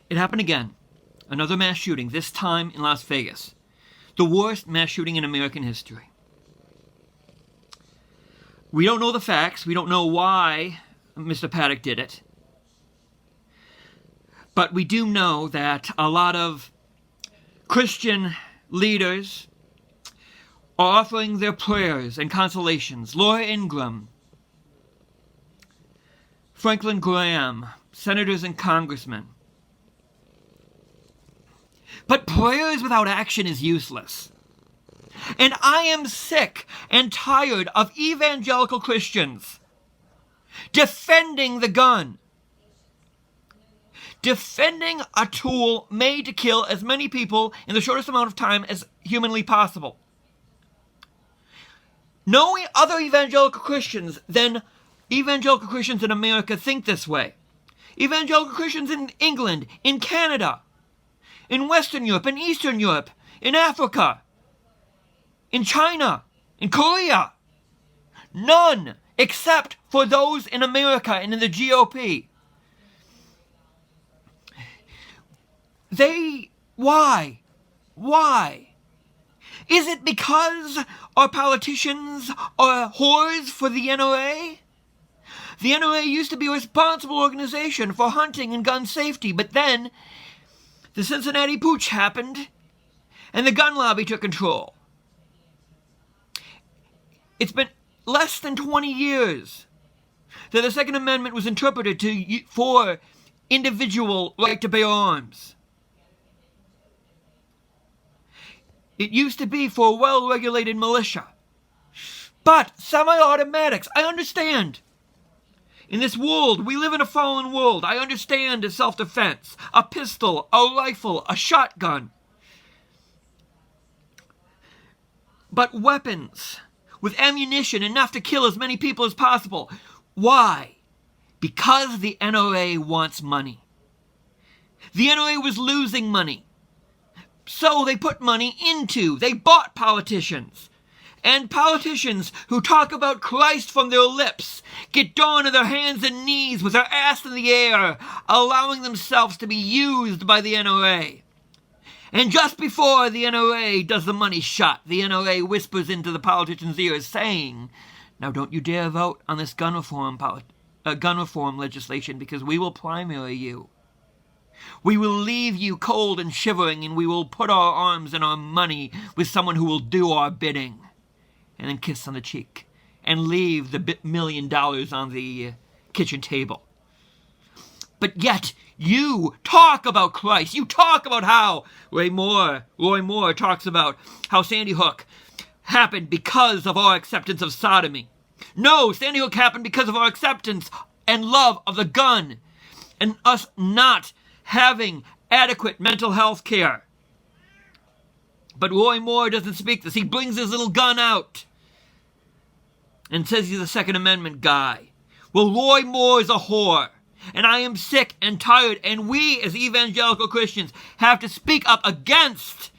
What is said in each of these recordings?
It happened again. Another mass shooting, this time in Las Vegas. The worst mass shooting in American history. We don't know the facts. We don't know why Mr. Paddock did it. But we do know that a lot of Christian leaders are offering their prayers and consolations. Laura Ingraham, Franklin Graham, senators and congressmen. But prayers without action is useless. And I am sick and tired of evangelical Christians defending the gun. Defending a tool made to kill as many people in the shortest amount of time as humanly possible. No other evangelical Christians than evangelical Christians in America think this way. Evangelical Christians in England, in Canada, in Western Europe, in Eastern Europe, in Africa, in China, in Korea. None except for those in America and in the GOP. Why? Why? Is it because our politicians are whores for the NRA? The NRA used to be a responsible organization for hunting and gun safety, but then the Cincinnati Pooch happened and the gun lobby took control. It's been less than 20 years that the Second Amendment was interpreted for individual right to bear arms. It used to be for a well-regulated militia. But semi-automatics, I understand. In this world, we live in a fallen world. I understand self-defense, a pistol, a rifle, a shotgun. But weapons with ammunition enough to kill as many people as possible. Why? Because the NRA wants money. The NRA was losing money. So they put money they bought politicians. And politicians who talk about Christ from their lips get down on their hands and knees with their ass in the air, allowing themselves to be used by the NRA. And just before the NRA does the money shot, the NRA whispers into the politicians' ears saying, "Now don't you dare vote on this gun reform legislation because we will primary you. We will leave you cold and shivering, and we will put our arms and our money with someone who will do our bidding." And then kiss on the cheek and leave the $1 million on the kitchen table. But yet, you talk about Christ. You talk about how Roy Moore talks about how Sandy Hook happened because of our acceptance of sodomy. No, Sandy Hook happened because of our acceptance and love of the gun and us not having adequate mental health care. But Roy Moore doesn't speak this. He brings his little gun out and says he's a Second Amendment guy. Well, Roy Moore is a whore. And I am sick and tired, and we as evangelical Christians have to speak up against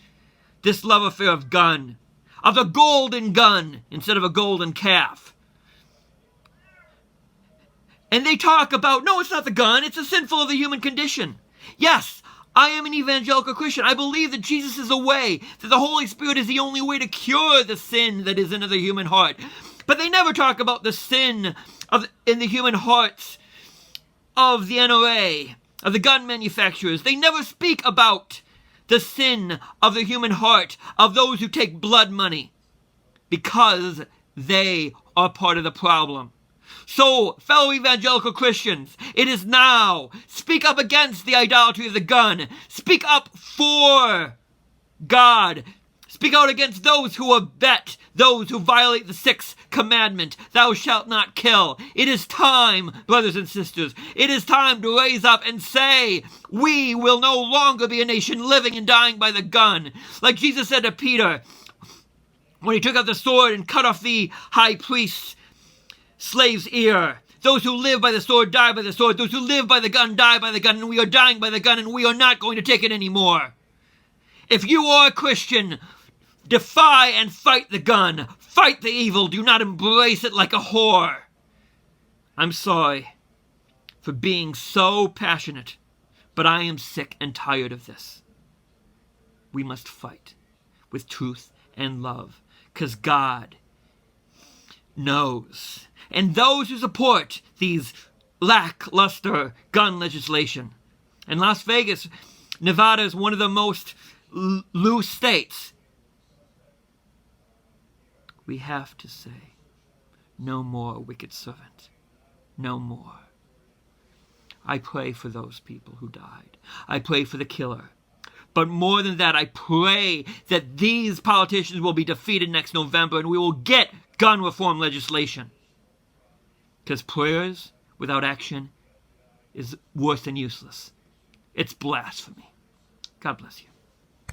this love affair of gun, of the golden gun instead of a golden calf. And they talk about, no, it's not the gun, it's a sinful of the human condition. Yes, I am an evangelical Christian. I believe that Jesus is the way, that the Holy Spirit is the only way to cure the sin that is in the human heart. But they never talk about the sin in the human hearts of the NRA, of the gun manufacturers. They never speak about the sin of the human heart of those who take blood money, because they are part of the problem. So, fellow evangelical Christians, it is now. Speak up against the idolatry of the gun. Speak up for God. Speak out against those who abet, those who violate the sixth commandment, thou shalt not kill. It is time, brothers and sisters, it is time to raise up and say, we will no longer be a nation living and dying by the gun. Like Jesus said to Peter, when he took out the sword and cut off the high priest's slave's ear. Those who live by the sword die by the sword. Those who live by the gun die by the gun. And we are dying by the gun, and we are not going to take it anymore. If you are a Christian, defy and fight the gun. Fight the evil. Do not embrace it like a whore. I'm sorry for being so passionate, But I am sick and tired of this. We must fight with truth and love, because God knows. And those who support these lackluster gun legislation, and Las Vegas, Nevada is one of the most loose states, we have to say, no more, wicked servant. No more. I pray for those people who died. I pray for the killer. But more than that, I pray that these politicians will be defeated next November and we will get gun reform legislation. Because prayers without action is worse than useless. It's blasphemy. God bless you.